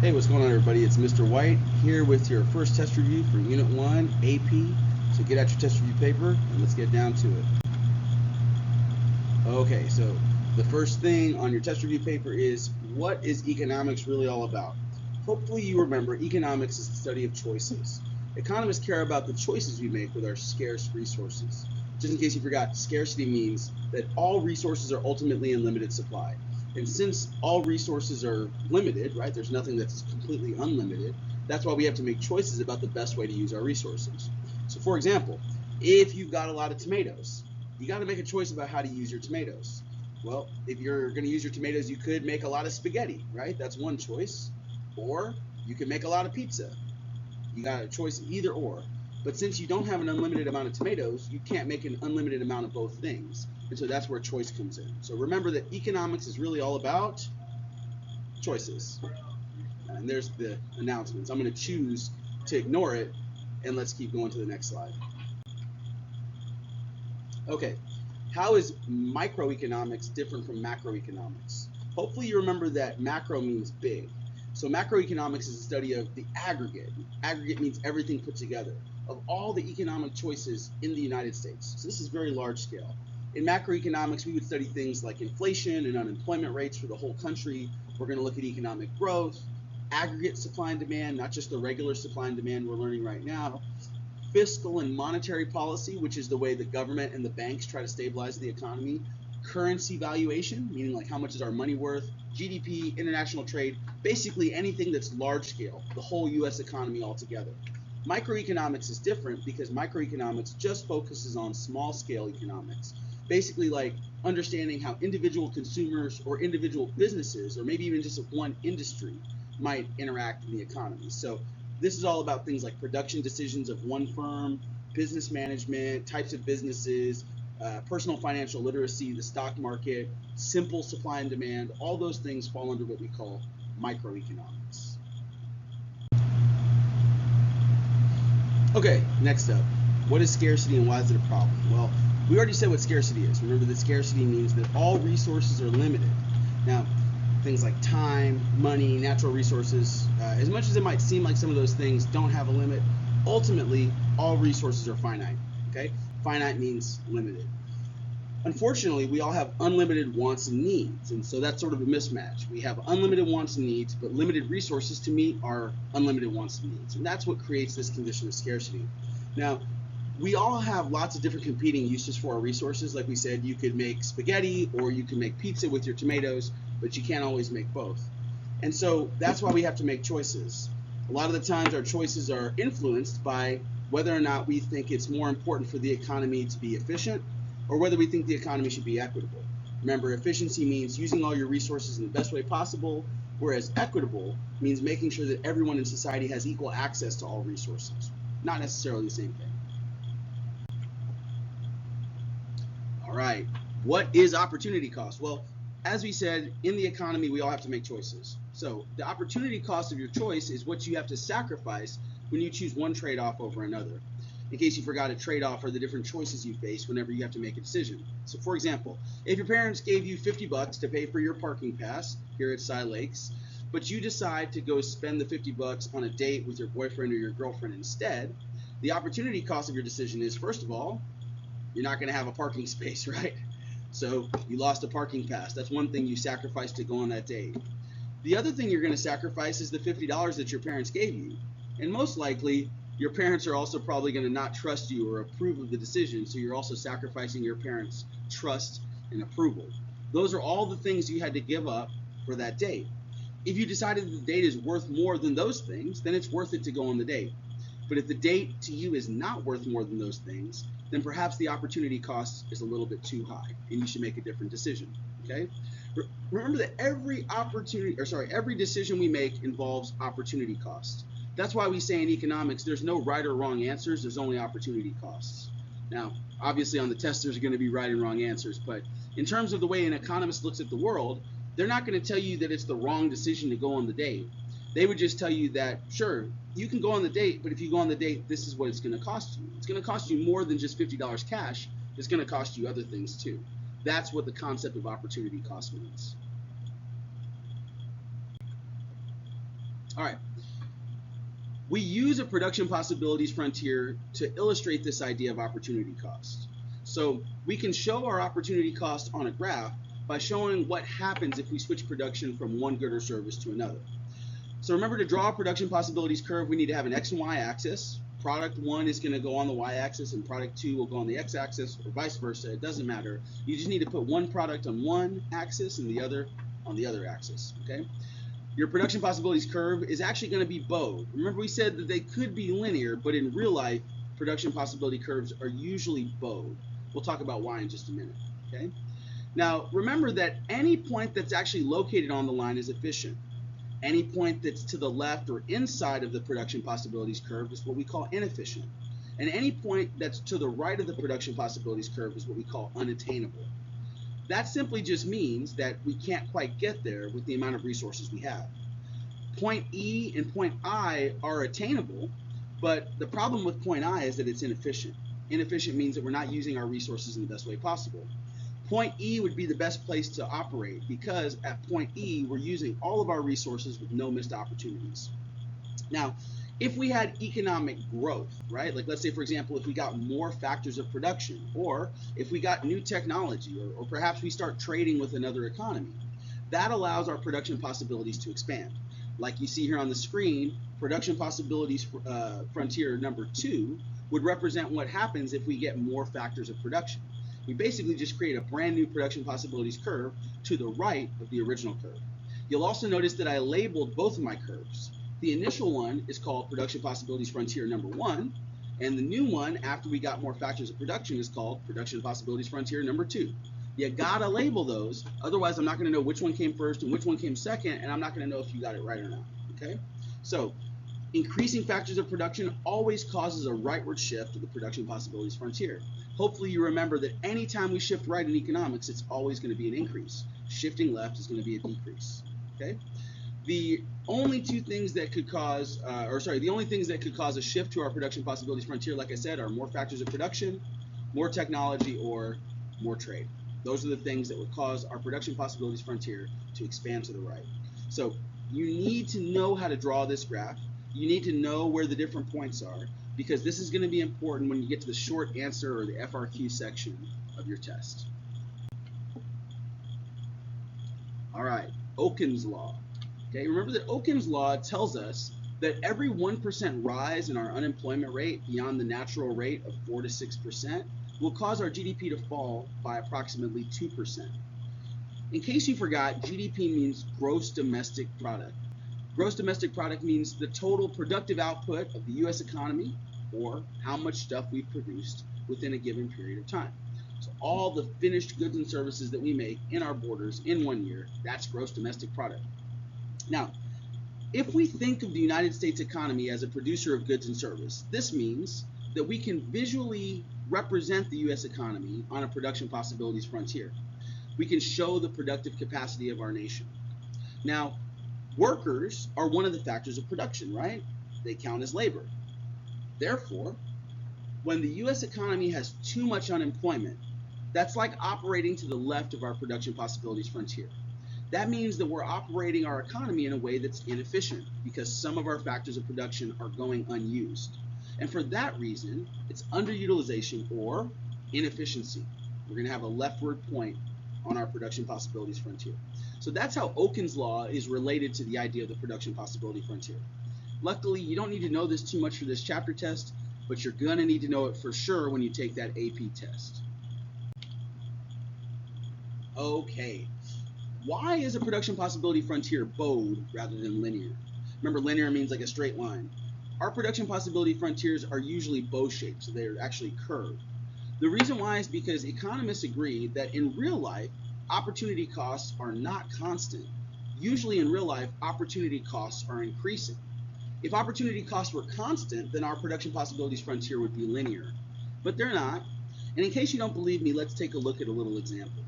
Hey, what's going on, everybody? It's Mr. White here with your first test review for Unit 1 AP. So get out your test review paper and let's get down to it. Okay, so the first thing on your test review paper is, what is economics really all about? Hopefully you remember economics is the study of choices. Economists care about the choices we make with our scarce resources. Just in case you forgot, scarcity means that all resources are ultimately in limited supply. And since all resources are limited, right, there's nothing that's completely unlimited, that's why we have to make choices about the best way to use our resources. So for example, if you've got a lot of tomatoes, you got to make a choice about how to use your tomatoes. Well, if you're going to use your tomatoes, you could make a lot of spaghetti, right? That's one choice. Or you could make a lot of pizza. You got a choice of either or. But since you don't have an unlimited amount of tomatoes, you can't make an unlimited amount of both things. And so that's where choice comes in. So remember that economics is really all about choices. And there's the announcements. I'm going to choose to ignore it, and let's keep going to the next slide. Okay, how is microeconomics different from macroeconomics? Hopefully you remember that macro means big. So macroeconomics is a study of the aggregate. Aggregate means everything put together, of all the economic choices in the United States. So this is very large scale. In macroeconomics, we would study things like inflation and unemployment rates for the whole country. We're going to look at economic growth, aggregate supply and demand, not just the regular supply and demand we're learning right now, fiscal and monetary policy, which is the way the government and the banks try to stabilize the economy, currency valuation, meaning like how much is our money worth, GDP, international trade, basically anything that's large scale, the whole US economy altogether. Microeconomics is different because microeconomics just focuses on small scale economics, basically like understanding how individual consumers or individual businesses, or maybe even just one industry, might interact in the economy. So this is all about things like production decisions of one firm, business management, types of businesses, personal financial literacy, the stock market, simple supply and demand. All those things fall under what we call microeconomics. Okay, next up, what is scarcity and why is it a problem? Well, we already said what scarcity is. Remember that scarcity means that all resources are limited. Now, things like time, money, natural resources, as much as it might seem like some of those things don't have a limit, ultimately all resources are finite. Okay, finite means limited. Unfortunately, we all have unlimited wants and needs, and so that's sort of a mismatch. We have unlimited wants and needs, but limited resources to meet our unlimited wants and needs, and that's what creates this condition of scarcity. Now, we all have lots of different competing uses for our resources. Like we said, you could make spaghetti or you can make pizza with your tomatoes, but you can't always make both. And so that's why we have to make choices. A lot of the times our choices are influenced by whether or not we think it's more important for the economy to be efficient or whether we think the economy should be equitable. Remember, efficiency means using all your resources in the best way possible, whereas equitable means making sure that everyone in society has equal access to all resources. Not necessarily the same thing. All right, what is opportunity cost? Well, as we said, in the economy, we all have to make choices. So the opportunity cost of your choice is what you have to sacrifice when you choose one trade-off over another. In case you forgot, a trade-off are the different choices you face whenever you have to make a decision. So for example, if your parents gave you $50 to pay for your parking pass here at Cy Lakes, but you decide to go spend the $50 on a date with your boyfriend or your girlfriend instead, the opportunity cost of your decision is, first of all, you're not going to have a parking space, right? So you lost a parking pass. That's one thing you sacrificed to go on that date. The other thing you're going to sacrifice is the $50 that your parents gave you. And most likely, your parents are also probably going to not trust you or approve of the decision, so you're also sacrificing your parents' trust and approval. Those are all the things you had to give up for that date. If you decided that the date is worth more than those things, then it's worth it to go on the date. But if the date to you is not worth more than those things, then perhaps the opportunity cost is a little bit too high, and you should make a different decision. Okay? Remember that every decision we make involves opportunity cost. That's why we say in economics, there's no right or wrong answers, there's only opportunity costs. Now, obviously on the test, there's going to be right and wrong answers, but in terms of the way an economist looks at the world, they're not going to tell you that it's the wrong decision to go on the date. They would just tell you that, sure, you can go on the date, but if you go on the date, this is what it's going to cost you. It's going to cost you more than just $50 cash. It's going to cost you other things too. That's what the concept of opportunity cost means. All right. We use a production possibilities frontier to illustrate this idea of opportunity cost. So we can show our opportunity cost on a graph by showing what happens if we switch production from one good or service to another. So remember, to draw a production possibilities curve, we need to have an X and Y axis. Product 1 is going to go on the Y axis and product 2 will go on the X axis, or vice versa. It doesn't matter. You just need to put one product on one axis and the other on the other axis, okay? Your production possibilities curve is actually going to be bowed. Remember, we said that they could be linear, but in real life, production possibility curves are usually bowed. We'll talk about why in just a minute, okay? Now, remember that any point that's actually located on the line is efficient. Any point that's to the left or inside of the production possibilities curve is what we call inefficient. And any point that's to the right of the production possibilities curve is what we call unattainable. That simply just means that we can't quite get there with the amount of resources we have. Point E and point I are attainable, but the problem with point I is that it's inefficient. Inefficient means that we're not using our resources in the best way possible. Point E would be the best place to operate because at point E, we're using all of our resources with no missed opportunities. Now, if we had economic growth, right? Like, let's say, for example, if we got more factors of production, or if we got new technology, or perhaps we start trading with another economy, that allows our production possibilities to expand. Like you see here on the screen, production possibilities frontier number 2 would represent what happens if we get more factors of production. We basically just create a brand new production possibilities curve to the right of the original curve. You'll also notice that I labeled both of my curves. The initial one is called production possibilities frontier number 1, and the new one after we got more factors of production is called production possibilities frontier number 2. You gotta label those, otherwise I'm not gonna know which one came first and which one came second, and I'm not gonna know if you got it right or not, okay? So, increasing factors of production always causes a rightward shift of the production possibilities frontier. Hopefully you remember that anytime we shift right in economics, it's always gonna be an increase. Shifting left is gonna be a decrease, okay? The only things that could cause a shift to our production possibilities frontier, like I said, are more factors of production, more technology, or more trade. Those are the things that would cause our production possibilities frontier to expand to the right. So you need to know how to draw this graph. You need to know where the different points are, because this is going to be important when you get to the short answer or the FRQ section of your test. All right, Okun's law. Okay, remember that Okun's law tells us that every 1% rise in our unemployment rate beyond the natural rate of 4 to 6% will cause our GDP to fall by approximately 2%. In case you forgot, GDP means gross domestic product. Gross domestic product means the total productive output of the U.S. economy, or how much stuff we've produced within a given period of time. So all the finished goods and services that we make in our borders in 1 year, that's gross domestic product. Now, if we think of the United States economy as a producer of goods and service, this means that we can visually represent the U.S. economy on a production possibilities frontier. We can show the productive capacity of our nation. Now, workers are one of the factors of production, right? They count as labor. Therefore, when the U.S. economy has too much unemployment, that's like operating to the left of our production possibilities frontier. That means that we're operating our economy in a way that's inefficient because some of our factors of production are going unused. And for that reason, it's underutilization or inefficiency. We're going to have a leftward point on our production possibilities frontier. So that's how Okun's law is related to the idea of the production possibility frontier. Luckily, you don't need to know this too much for this chapter test, but you're going to need to know it for sure when you take that AP test. Okay. Why is a production possibility frontier bowed rather than linear? Remember, linear means like a straight line. Our production possibility frontiers are usually bow-shaped, so they're actually curved. The reason why is because economists agree that in real life, opportunity costs are not constant. Usually in real life, opportunity costs are increasing. If opportunity costs were constant, then our production possibilities frontier would be linear. But they're not. And in case you don't believe me, let's take a look at a little example.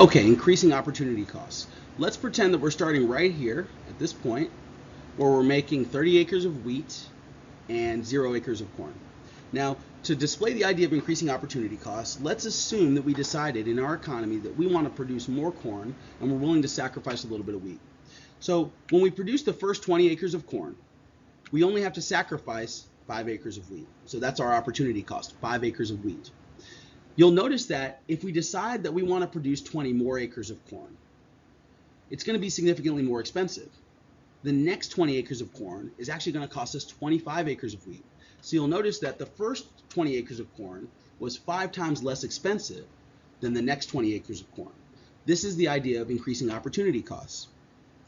Okay, increasing opportunity costs. Let's pretend that we're starting right here at this point where we're making 30 acres of wheat and 0 acres of corn. Now, to display the idea of increasing opportunity costs, let's assume that we decided in our economy that we want to produce more corn and we're willing to sacrifice a little bit of wheat. So when we produce the first 20 acres of corn, we only have to sacrifice 5 acres of wheat. So that's our opportunity cost, 5 acres of wheat. You'll notice that if we decide that we want to produce 20 more acres of corn, it's going to be significantly more expensive. The next 20 acres of corn is actually going to cost us 25 acres of wheat. So you'll notice that the first 20 acres of corn was 5 times less expensive than the next 20 acres of corn. This is the idea of increasing opportunity costs.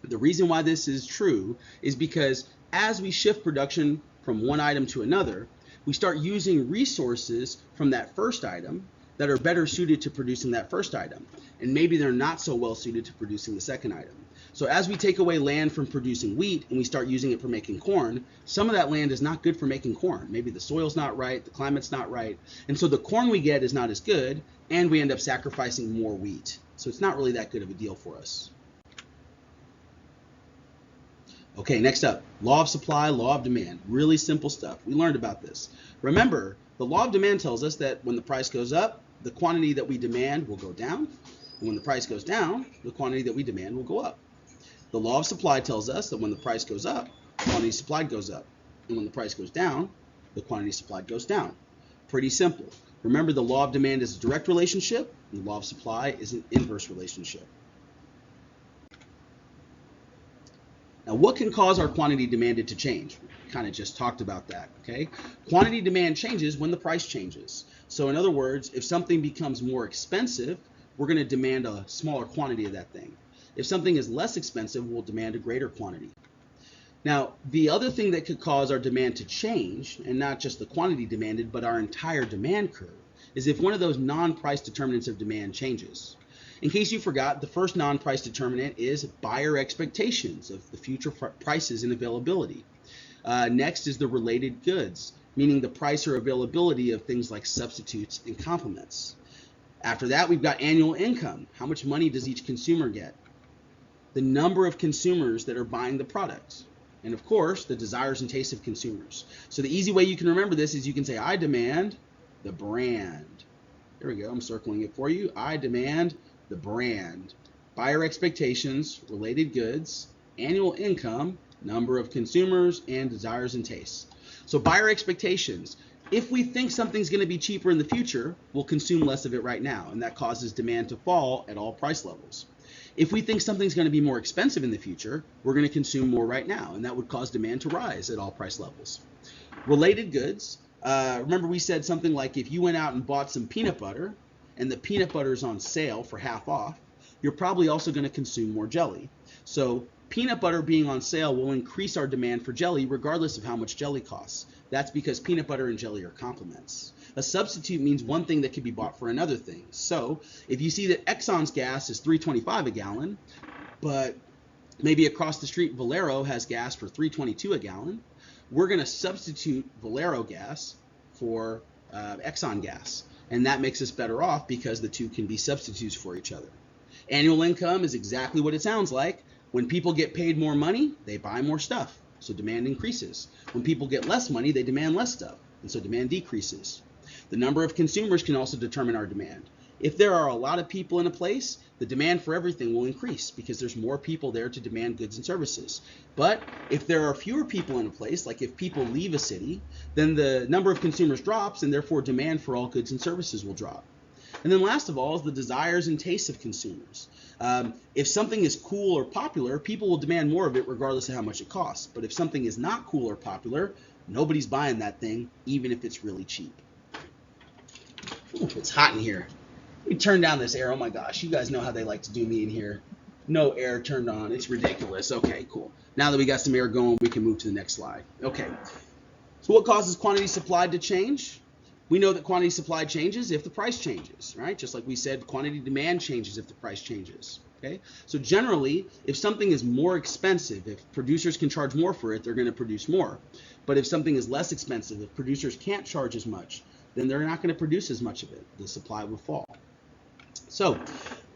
The reason why this is true is because as we shift production from one item to another, we start using resources from that first item that are better suited to producing that first item, and maybe they're not so well suited to producing the second item. So as we take away land from producing wheat and we start using it for making corn, some of that land is not good for making corn. Maybe the soil's not right, the climate's not right, and so the corn we get is not as good, and we end up sacrificing more wheat. So it's not really that good of a deal for us. Okay, next up, law of supply, law of demand. Really simple stuff. We learned about this. Remember, the law of demand tells us that when the price goes up, the quantity that we demand will go down. And when the price goes down, the quantity that we demand will go up. The law of supply tells us that when the price goes up, the quantity supplied goes up. And when the price goes down, the quantity supplied goes down. Pretty simple. Remember, the law of demand is a direct relationship, and the law of supply is an inverse relationship. Now, what can cause our quantity demanded to change? We kind of just talked about that, okay? Quantity demand changes when the price changes. So in other words, if something becomes more expensive, we're going to demand a smaller quantity of that thing. If something is less expensive, we'll demand a greater quantity. Now, the other thing that could cause our demand to change, and not just the quantity demanded, but our entire demand curve, is if one of those non-price determinants of demand changes. In case you forgot, the first non-price determinant is buyer expectations of the future prices and availability. Next is the related goods, meaning the price or availability of things like substitutes and complements. After that, we've got annual income. How much money does each consumer get? The number of consumers that are buying the product. And of course, the desires and tastes of consumers. So the easy way you can remember this is you can say, I demand the brand. There we go, I'm circling it for you. I demand the brand. Buyer expectations, related goods, annual income, number of consumers, and desires and tastes. So buyer expectations. If we think something's going to be cheaper in the future, we'll consume less of it right now, and that causes demand to fall at all price levels. If we think something's going to be more expensive in the future, we're going to consume more right now, and that would cause demand to rise at all price levels. Related goods. Remember we said something like if you went out and bought some peanut butter, and the peanut butter is on sale for half off, you're probably also going to consume more jelly. So peanut butter being on sale will increase our demand for jelly regardless of how much jelly costs. That's because peanut butter and jelly are complements. A substitute means one thing that could be bought for another thing. So if you see that Exxon's gas is $3.25 a gallon, but maybe across the street Valero has gas for $3.22 a gallon, we're going to substitute Valero gas for Exxon gas. And that makes us better off because the two can be substitutes for each other. Annual income is exactly what it sounds like. When people get paid more money, they buy more stuff, so demand increases. When people get less money, they demand less stuff, and so demand decreases. The number of consumers can also determine our demand. If there are a lot of people in a place, the demand for everything will increase because there's more people there to demand goods and services. But if there are fewer people in a place, like if people leave a city, then the number of consumers drops and therefore demand for all goods and services will drop. And then last of all is the desires and tastes of consumers. If something is cool or popular, people will demand more of it regardless of how much it costs. But if something is not cool or popular, nobody's buying that thing, even if it's really cheap. Ooh, it's hot in here. Let me turn down this air. Oh my gosh, you guys know how they like to do me in here. No air turned on. It's ridiculous. Okay, cool. Now that we got some air going, we can move to the next slide. Okay. So what causes quantity supplied to change? We know that quantity supply changes if the price changes, right? Just like we said, quantity demand changes if the price changes. Okay. So generally, if something is more expensive, if producers can charge more for it, they're going to produce more. But if something is less expensive, if producers can't charge as much, then they're not going to produce as much of it. The supply will fall. So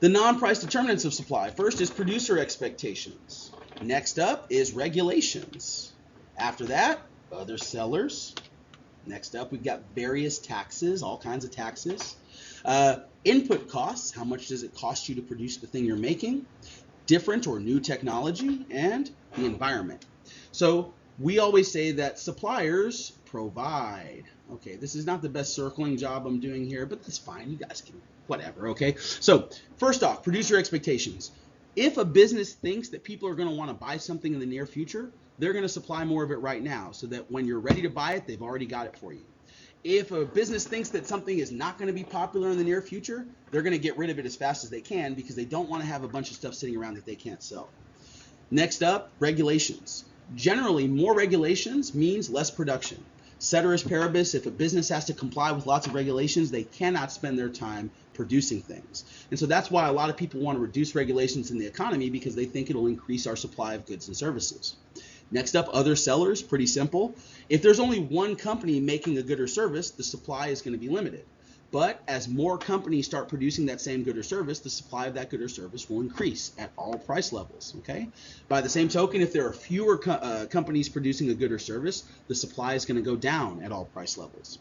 the non-price determinants of supply. First is producer expectations. Next up is regulations. After that, other sellers. Next up, we've got various taxes, all kinds of taxes. Input costs, how much does it cost you to produce the thing you're making? different or new technology, and the environment. So we always say that suppliers provide. Okay, this is not the best circling job I'm doing here, but that's fine. You guys can, whatever, okay? So first off, producer expectations. If a business thinks that people are going to want to buy something in the near future, they're going to supply more of it right now so that when you're ready to buy it, they've already got it for you. If a business thinks that something is not going to be popular in the near future, they're going to get rid of it as fast as they can because they don't want to have a bunch of stuff sitting around that they can't sell. Next up, regulations. Generally, more regulations means less production. Ceteris paribus, if a business has to comply with lots of regulations, they cannot spend their time producing things. And so that's why a lot of people want to reduce regulations in the economy, because they think it'll increase our supply of goods and services. Next up, other sellers, pretty simple. If there's only one company making a good or service, the supply is going to be limited. But as more companies start producing that same good or service, the supply of that good or service will increase at all price levels, okay? By the same token, if there are fewer companies producing a good or service, the supply is going to go down at all price levels.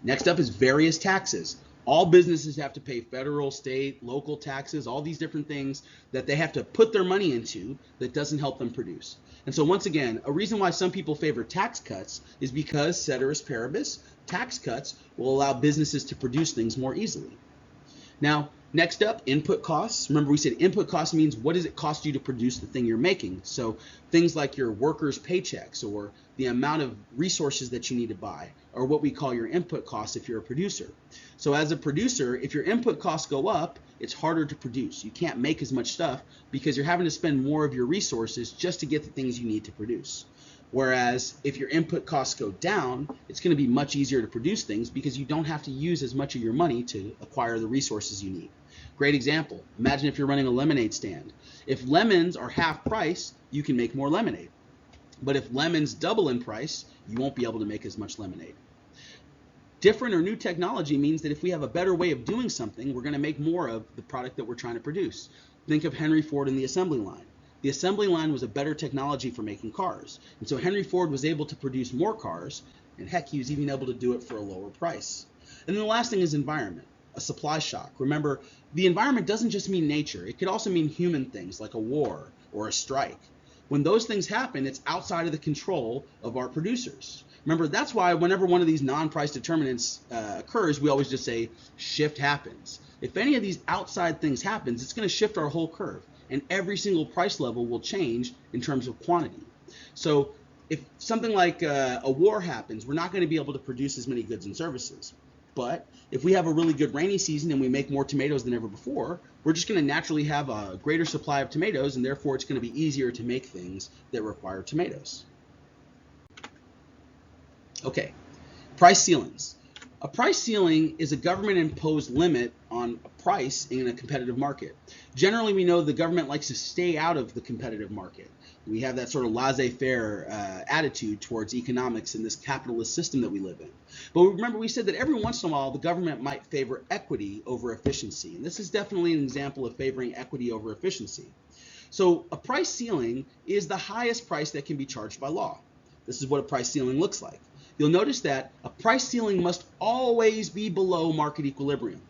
Next up is various taxes. All businesses have to pay federal, state, local taxes, all these different things that they have to put their money into that doesn't help them produce. And so once again, a reason why some people favor tax cuts is because, ceteris paribus, tax cuts will allow businesses to produce things more easily. Now, next up, input costs. Remember, we said input cost means what does it cost you to produce the thing you're making? So things like your workers' paychecks, or the amount of resources that you need to buy, or what we call your input costs if you're a producer. So as a producer, if your input costs go up, it's harder to produce. You can't make as much stuff because you're having to spend more of your resources just to get the things you need to produce. Whereas if your input costs go down, it's going to be much easier to produce things because you don't have to use as much of your money to acquire the resources you need. Great example. Imagine if you're running a lemonade stand. If lemons are half price, you can make more lemonade. But if lemons double in price, you won't be able to make as much lemonade. Different or new technology means that if we have a better way of doing something, we're going to make more of the product that we're trying to produce. Think of Henry Ford and the assembly line. The assembly line was a better technology for making cars. And so Henry Ford was able to produce more cars, and heck, he was even able to do it for a lower price. And then the last thing is environment, a supply shock. Remember, the environment doesn't just mean nature. It could also mean human things like a war or a strike. When those things happen, it's outside of the control of our producers. Remember, that's why whenever one of these non-price determinants occurs, we always just say shift happens. If any of these outside things happens, it's going to shift our whole curve, and every single price level will change in terms of quantity. So if something like a war happens, we're not going to be able to produce as many goods and services. But if we have a really good rainy season and we make more tomatoes than ever before, we're just going to naturally have a greater supply of tomatoes, and therefore it's going to be easier to make things that require tomatoes. Okay, price ceilings. A price ceiling is a government-imposed limit on a price in a competitive market. Generally, we know the government likes to stay out of the competitive market. We have that sort of laissez-faire attitude towards economics in this capitalist system that we live in. But remember, we said that every once in a while, the government might favor equity over efficiency. And this is definitely an example of favoring equity over efficiency. So a price ceiling is the highest price that can be charged by law. This is what a price ceiling looks like. You'll notice that a price ceiling must always be below market equilibrium.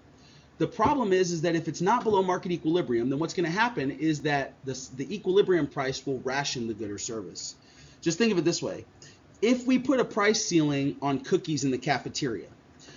The problem is that if it's not below market equilibrium, then what's going to happen is that the equilibrium price will ration the good or service. Just think of it this way. If we put a price ceiling on cookies in the cafeteria,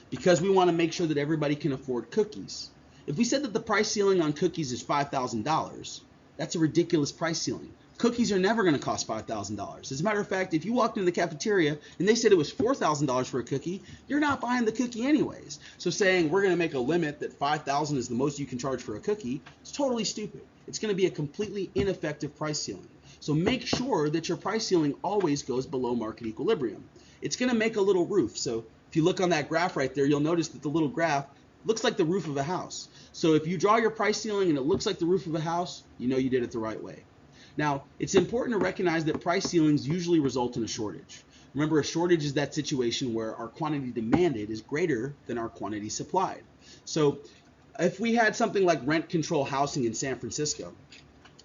because we want to make sure that everybody can afford cookies, if we said that the price ceiling on cookies is $5,000, that's a ridiculous price ceiling. Cookies are never going to cost $5,000. As a matter of fact, if you walked into the cafeteria and they said it was $4,000 for a cookie, you're not buying the cookie anyways. So saying we're going to make a limit that $5,000 is the most you can charge for a cookie is totally stupid. It's going to be a completely ineffective price ceiling. So make sure that your price ceiling always goes below market equilibrium. It's going to make a little roof. So if you look on that graph right there, you'll notice that the little graph looks like the roof of a house. So if you draw your price ceiling and it looks like the roof of a house, you know you did it the right way. Now, it's important to recognize that price ceilings usually result in a shortage. Remember, a shortage is that situation where our quantity demanded is greater than our quantity supplied. So if we had something like rent control housing in San Francisco,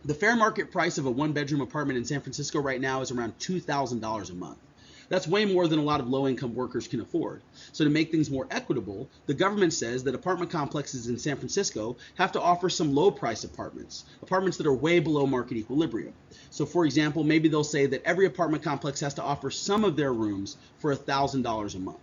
the fair market price of a one-bedroom apartment in San Francisco right now is around $2,000 a month. That's way more than a lot of low-income workers can afford. So to make things more equitable, the government says that apartment complexes in San Francisco have to offer some low-price apartments that are way below market equilibrium. So for example, maybe they'll say that every apartment complex has to offer some of their rooms for $1,000 a month.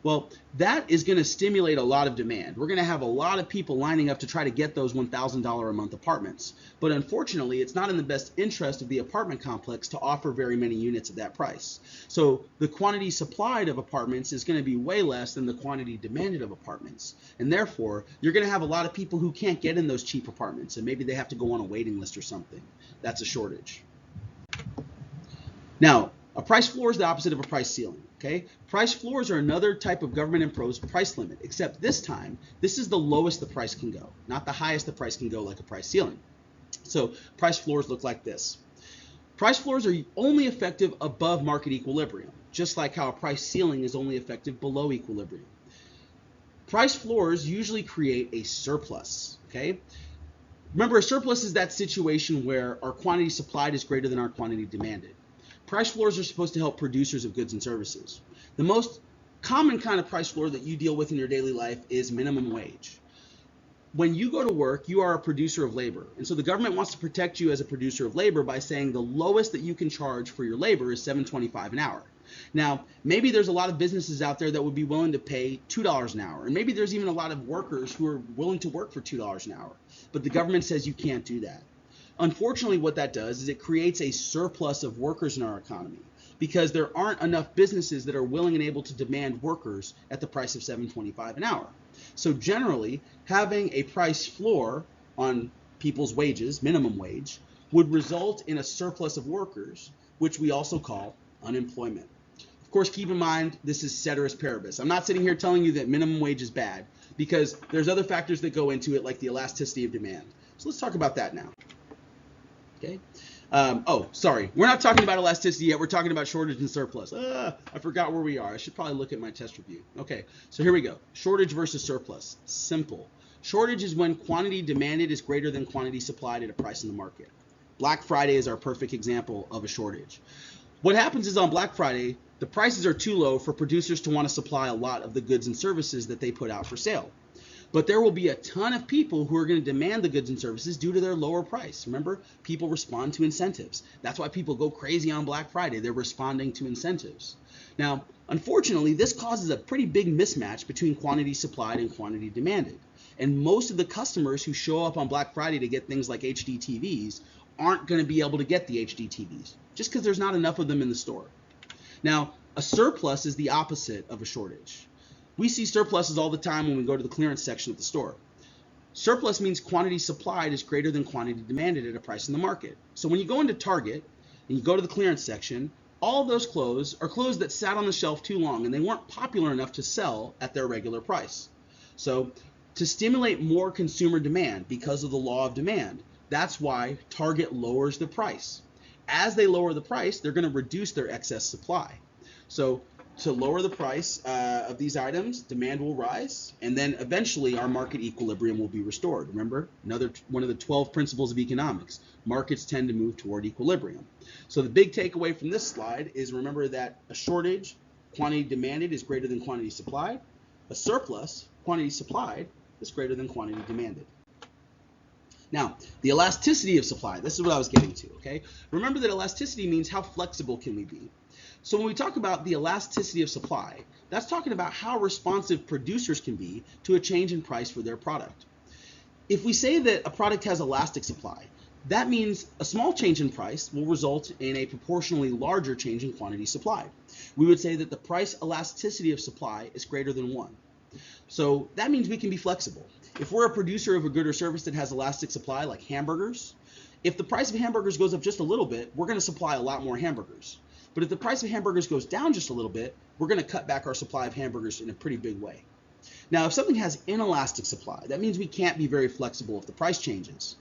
Well, that is going to stimulate a lot of demand. We're going to have a lot of people lining up to try to get those $1,000 a month apartments. But unfortunately, it's not in the best interest of the apartment complex to offer very many units at that price. So the quantity supplied of apartments is going to be way less than the quantity demanded of apartments. And therefore, you're going to have a lot of people who can't get in those cheap apartments, and maybe they have to go on a waiting list or something. That's a shortage. Now, a price floor is the opposite of a price ceiling. Okay? Price floors are another type of government-imposed price limit, except this time, this is the lowest the price can go, not the highest the price can go like a price ceiling. So price floors look like this. Price floors are only effective above market equilibrium, just like how a price ceiling is only effective below equilibrium. Price floors usually create a surplus. Okay? Remember, a surplus is that situation where our quantity supplied is greater than our quantity demanded. Price floors are supposed to help producers of goods and services. The most common kind of price floor that you deal with in your daily life is minimum wage. When you go to work, you are a producer of labor. And so the government wants to protect you as a producer of labor by saying the lowest that you can charge for your labor is $7.25 an hour. Now, maybe there's a lot of businesses out there that would be willing to pay $2 an hour. And maybe there's even a lot of workers who are willing to work for $2 an hour. But the government says you can't do that. Unfortunately, what that does is it creates a surplus of workers in our economy because there aren't enough businesses that are willing and able to demand workers at the price of $7.25 an hour. So generally, having a price floor on people's wages, minimum wage, would result in a surplus of workers, which we also call unemployment. Of course, keep in mind, this is ceteris paribus. I'm not sitting here telling you that minimum wage is bad because there's other factors that go into it, like the elasticity of demand. So let's talk about that now. Okay. Oh, sorry. We're not talking about elasticity yet. We're talking about shortage and surplus. I forgot where we are. I should probably look at my test review. Okay, so here we go. Shortage versus surplus. Simple. Shortage is when quantity demanded is greater than quantity supplied at a price in the market. Black Friday is our perfect example of a shortage. What happens is on Black Friday, the prices are too low for producers to want to supply a lot of the goods and services that they put out for sale. But there will be a ton of people who are going to demand the goods and services due to their lower price. Remember, people respond to incentives. That's why people go crazy on Black Friday. They're responding to incentives. Now, unfortunately, this causes a pretty big mismatch between quantity supplied and quantity demanded. And most of the customers who show up on Black Friday to get things like HD TVs aren't going to be able to get the HD TVs just because there's not enough of them in the store. Now, a surplus is the opposite of a shortage. We see surpluses all the time when we go to the clearance section at the store. Surplus means quantity supplied is greater than quantity demanded at a price in the market. So when you go into Target and you go to the clearance section, all of those clothes are clothes that sat on the shelf too long and they weren't popular enough to sell at their regular price. So to stimulate more consumer demand because of the law of demand, that's why Target lowers the price. As they lower the price, they're going to reduce their excess supply. So to lower the price of these items, demand will rise, and then eventually our market equilibrium will be restored. Remember, another one of the 12 principles of economics. Markets tend to move toward equilibrium. So the big takeaway from this slide is remember that a shortage, quantity demanded is greater than quantity supplied. A surplus, quantity supplied, is greater than quantity demanded. Now, the elasticity of supply, this is what I was getting to, okay? Remember that elasticity means how flexible can we be? So when we talk about the elasticity of supply, that's talking about how responsive producers can be to a change in price for their product. If we say that a product has elastic supply, that means a small change in price will result in a proportionally larger change in quantity supplied. We would say that the price elasticity of supply is greater than 1. So that means we can be flexible. If we're a producer of a good or service that has elastic supply, like hamburgers, if the price of hamburgers goes up just a little bit, we're going to supply a lot more hamburgers. But if the price of hamburgers goes down just a little bit, we're going to cut back our supply of hamburgers in a pretty big way. Now, if something has inelastic supply, that means we can't be very flexible if the price changes.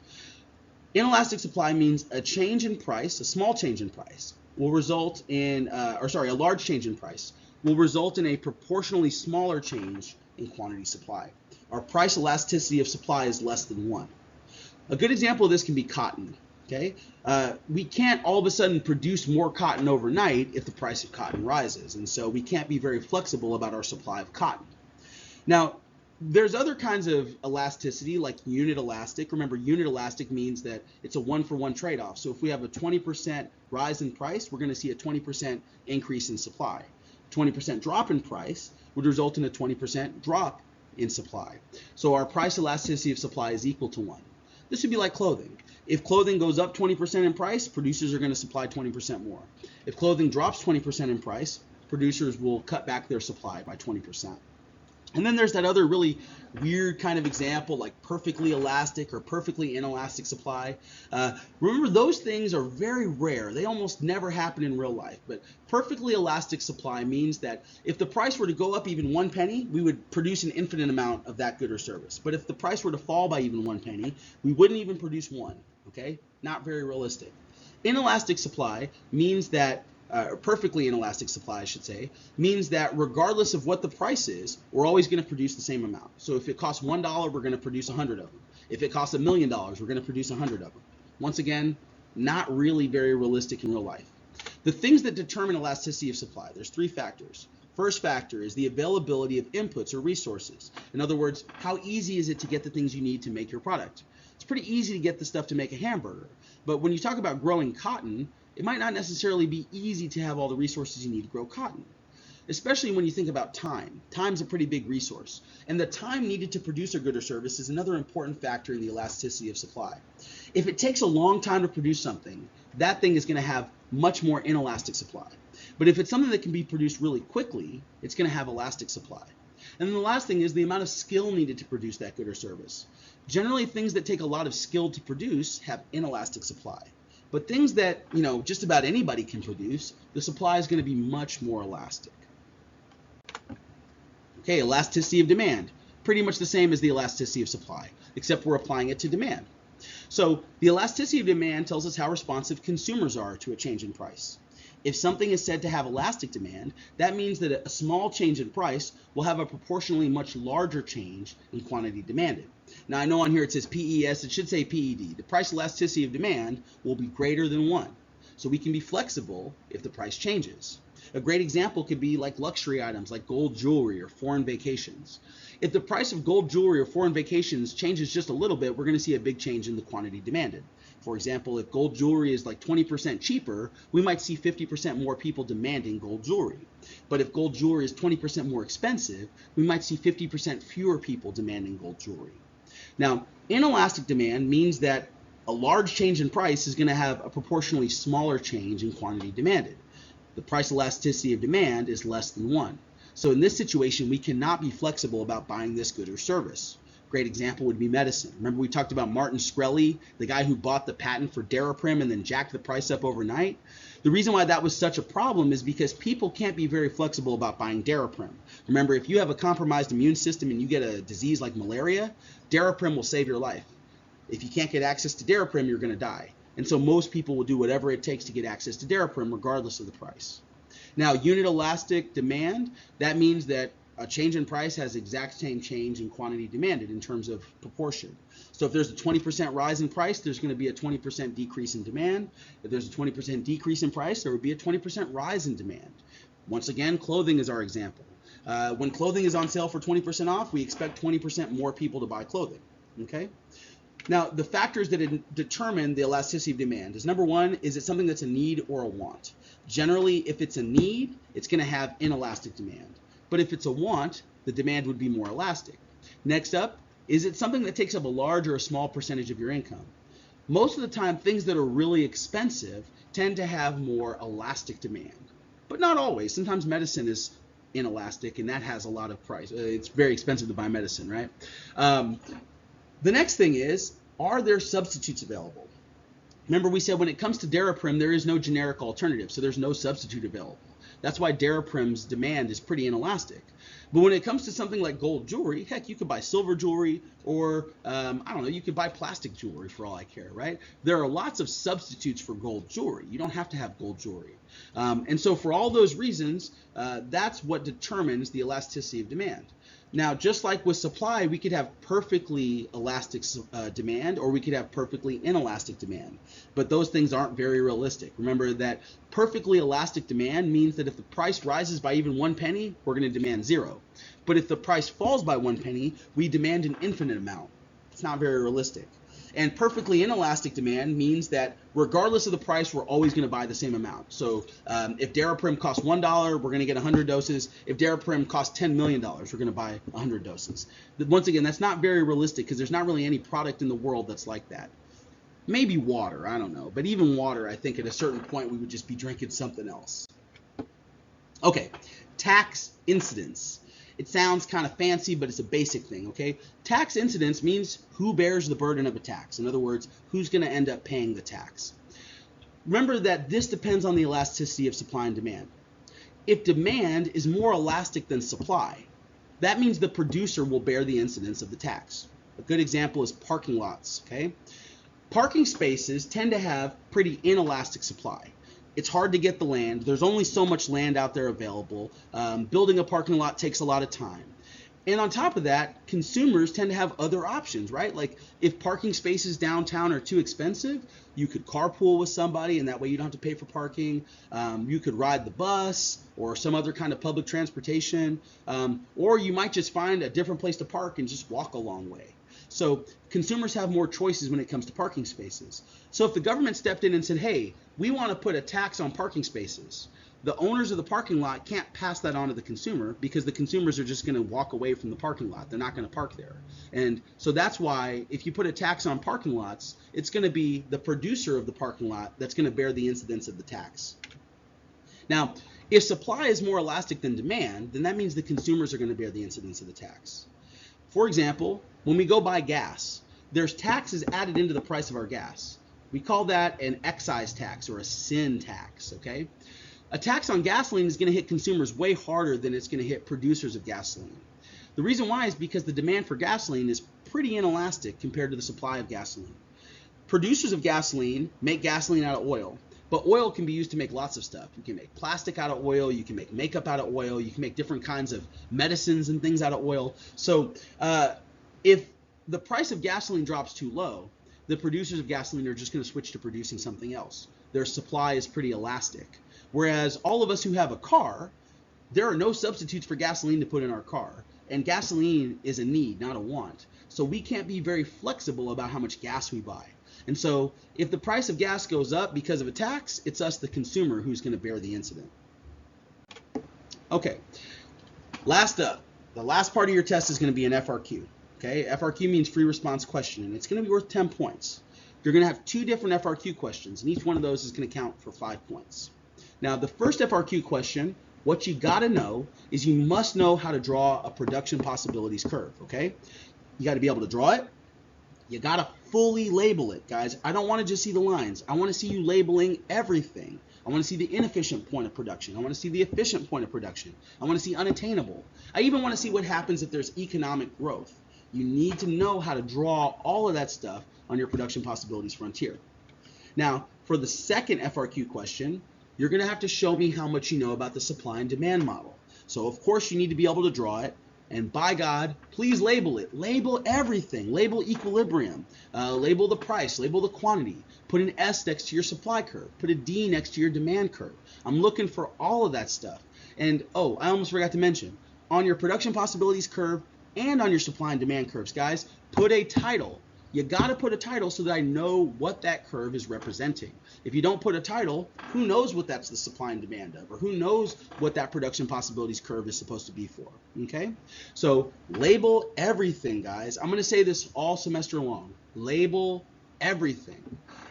Inelastic supply means a change in price, a small change in price, will result in, a large change in price will result in a proportionally smaller change in quantity supply. Our price elasticity of supply is less than 1. A good example of this can be cotton. Okay, we can't all of a sudden produce more cotton overnight if the price of cotton rises, and so we can't be very flexible about our supply of cotton. Now, there's other kinds of elasticity like unit elastic. Remember, unit elastic means that it's a one-for-one trade-off. So if we have a 20% rise in price, we're going to see a 20% increase in supply. 20% drop in price would result in a 20% drop in supply. So our price elasticity of supply is equal to 1. This would be like clothing. If clothing goes up 20% in price, producers are going to supply 20% more. If clothing drops 20% in price, producers will cut back their supply by 20%. And then there's that other really weird kind of example like perfectly elastic or perfectly inelastic supply. Remember, those things are very rare. They almost never happen in real life. But perfectly elastic supply means that if the price were to go up even 1 penny, we would produce an infinite amount of that good or service. But if the price were to fall by even 1 penny, we wouldn't even produce one. Okay? Not very realistic. Inelastic supply means that perfectly inelastic supply, I should say, means that regardless of what the price is, we're always going to produce the same amount. So if it costs $1, we're going to produce 100 of them. If it costs $1 million, we're going to produce 100 of them. Once again, not really very realistic in real life. The things that determine elasticity of supply, there's 3 factors. First factor is the availability of inputs or resources. In other words, how easy is it to get the things you need to make your product? It's pretty easy to get the stuff to make a hamburger. But when you talk about growing cotton, it might not necessarily be easy to have all the resources you need to grow cotton, especially when you think about time. Time's a pretty big resource, and the time needed to produce a good or service is another important factor in the elasticity of supply. If it takes a long time to produce something, that thing is going to have much more inelastic supply. But if it's something that can be produced really quickly, it's going to have elastic supply. And then the last thing is the amount of skill needed to produce that good or service. Generally, things that take a lot of skill to produce have inelastic supply. But things that, just about anybody can produce, the supply is going to be much more elastic. Okay, elasticity of demand. Pretty much the same as the elasticity of supply, except we're applying it to demand. So the elasticity of demand tells us how responsive consumers are to a change in price. If something is said to have elastic demand, that means that a small change in price will have a proportionally much larger change in quantity demanded. Now I know on here it says PES, it should say PED. The price elasticity of demand will be greater than 1. So we can be flexible if the price changes. A great example could be like luxury items like gold jewelry or foreign vacations. If the price of gold jewelry or foreign vacations changes just a little bit, we're going to see a big change in the quantity demanded. For example, if gold jewelry is like 20% cheaper, we might see 50% more people demanding gold jewelry. But if gold jewelry is 20% more expensive, we might see 50% fewer people demanding gold jewelry. Now, inelastic demand means that a large change in price is going to have a proportionally smaller change in quantity demanded. The price elasticity of demand is less than 1. So in this situation, we cannot be flexible about buying this good or service. Great example would be medicine. Remember we talked about Martin Shkreli, the guy who bought the patent for Daraprim and then jacked the price up overnight? The reason why that was such a problem is because people can't be very flexible about buying Daraprim. Remember, if you have a compromised immune system and you get a disease like malaria, Daraprim will save your life. If you can't get access to Daraprim, you're going to die. And so most people will do whatever it takes to get access to Daraprim regardless of the price. Now, unit elastic demand, that means that a change in price has exact same change in quantity demanded in terms of proportion. So if there's a 20% rise in price, there's going to be a 20% decrease in demand. If there's a 20% decrease in price, there would be a 20% rise in demand. Once again, clothing is our example. When clothing is on sale for 20% off, we expect 20% more people to buy clothing. Okay? Now, the factors that determine the elasticity of demand is, number 1, is it something that's a need or a want? Generally, if it's a need, it's going to have inelastic demand. But if it's a want, the demand would be more elastic. Next up, is it something that takes up a large or a small percentage of your income? Most of the time, things that are really expensive tend to have more elastic demand, but not always. Sometimes medicine is inelastic and that has a lot of price. It's very expensive to buy medicine, right? The next thing is, are there substitutes available? Remember we said when it comes to Daraprim, there is no generic alternative, so there's no substitute available. That's why Daraprim's demand is pretty inelastic. But when it comes to something like gold jewelry, heck, you could buy silver jewelry or, you could buy plastic jewelry for all I care, right? There are lots of substitutes for gold jewelry. You don't have to have gold jewelry. And so for all those reasons, that's what determines the elasticity of demand. Now, just like with supply, we could have perfectly elastic demand, or we could have perfectly inelastic demand. But those things aren't very realistic. Remember that perfectly elastic demand means that if the price rises by even 1 penny, we're going to demand 0. But if the price falls by 1 penny, we demand an infinite amount. It's not very realistic. And perfectly inelastic demand means that regardless of the price, we're always going to buy the same amount. So if Daraprim costs $1, we're going to get 100 doses. If Daraprim costs $10 million, we're going to buy 100 doses. Once again, that's not very realistic because there's not really any product in the world that's like that. Maybe water, I don't know. But even water, I think at a certain point we would just be drinking something else. Okay, tax incidence. It sounds kind of fancy, but it's a basic thing, okay? Tax incidence means who bears the burden of a tax. In other words, who's going to end up paying the tax. Remember that this depends on the elasticity of supply and demand. If demand is more elastic than supply, that means the producer will bear the incidence of the tax. A good example is parking lots, okay? Parking spaces tend to have pretty inelastic supply. It's hard to get the land. There's only so much land out there available. Building a parking lot takes a lot of time. And on top of that, consumers tend to have other options, right? Like if parking spaces downtown are too expensive, you could carpool with somebody and that way you don't have to pay for parking. You could ride the bus or some other kind of public transportation. Or you might just find a different place to park and just walk a long way. So consumers have more choices when it comes to parking spaces. So if the government stepped in and said, hey, we want to put a tax on parking spaces, the owners of the parking lot can't pass that on to the consumer because the consumers are just going to walk away from the parking lot. They're not going to park there. And so that's why if you put a tax on parking lots, it's going to be the producer of the parking lot that's going to bear the incidence of the tax. Now, if supply is more elastic than demand, then that means the consumers are going to bear the incidence of the tax. For example, when we go buy gas, there's taxes added into the price of our gas. We call that an excise tax or a sin tax, okay? A tax on gasoline is going to hit consumers way harder than it's going to hit producers of gasoline. The reason why is because the demand for gasoline is pretty inelastic compared to the supply of gasoline. Producers of gasoline make gasoline out of oil, but oil can be used to make lots of stuff. You can make plastic out of oil, you can make makeup out of oil, you can make different kinds of medicines and things out of oil. So if the price of gasoline drops too low, the producers of gasoline are just going to switch to producing something else. Their supply is pretty elastic. Whereas all of us who have a car, there are no substitutes for gasoline to put in our car. And gasoline is a need, not a want. So we can't be very flexible about how much gas we buy. And so if the price of gas goes up because of a tax, it's us, the consumer, who's going to bear the incident. Okay, last up, the last part of your test is going to be an FRQ. Okay, FRQ means free response question, and it's going to be worth 10 points. You're going to have 2 different FRQ questions, and each one of those is going to count for 5 points. Now, the first FRQ question, what you got to know is you must know how to draw a production possibilities curve, okay? You got to be able to draw it. You got to fully label it, guys. I don't want to just see the lines. I want to see you labeling everything. I want to see the inefficient point of production. I want to see the efficient point of production. I want to see unattainable. I even want to see what happens if there's economic growth. You need to know how to draw all of that stuff on your production possibilities frontier. Now, for the second FRQ question, you're going to have to show me how much you know about the supply and demand model. So, of course, you need to be able to draw it. And by God, please label it. Label everything. Label equilibrium. Label the price. Label the quantity. Put an S next to your supply curve. Put a D next to your demand curve. I'm looking for all of that stuff. And, oh, I almost forgot to mention, on your production possibilities curve and on your supply and demand curves, guys, put a title. You got to put a title so that I know what that curve is representing. If you don't put a title, who knows what that's the supply and demand of, or who knows what that production possibilities curve is supposed to be for, okay? So label everything, guys. I'm going to say this all semester long. Label everything.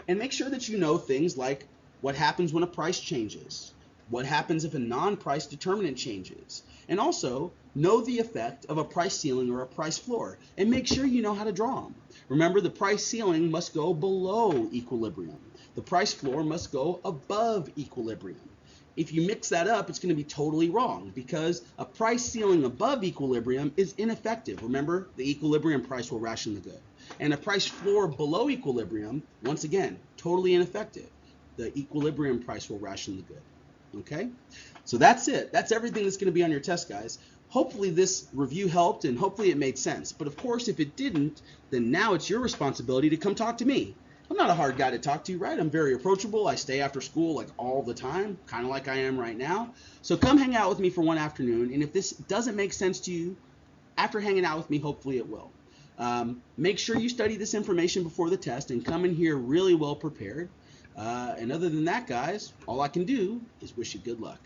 And make sure that you know things like what happens when a price changes, what happens if a non-price determinant changes, and also know the effect of a price ceiling or a price floor, and make sure you know how to draw them. Remember, the price ceiling must go below equilibrium. The price floor must go above equilibrium. If you mix that up, it's going to be totally wrong because a price ceiling above equilibrium is ineffective. Remember, the equilibrium price will ration the good. And a price floor below equilibrium, once again, totally ineffective. The equilibrium price will ration the good. Okay, so that's it. That's everything that's going to be on your test, guys. Hopefully this review helped and hopefully it made sense. But of course, if it didn't, then now it's your responsibility to come talk to me. I'm not a hard guy to talk to, right? I'm very approachable. I stay after school like all the time, kind of like I am right now. So come hang out with me for one afternoon. And if this doesn't make sense to you, after hanging out with me, hopefully it will. Make sure you study this information before the test and come in here really well prepared. And other than that, guys, all I can do is wish you good luck.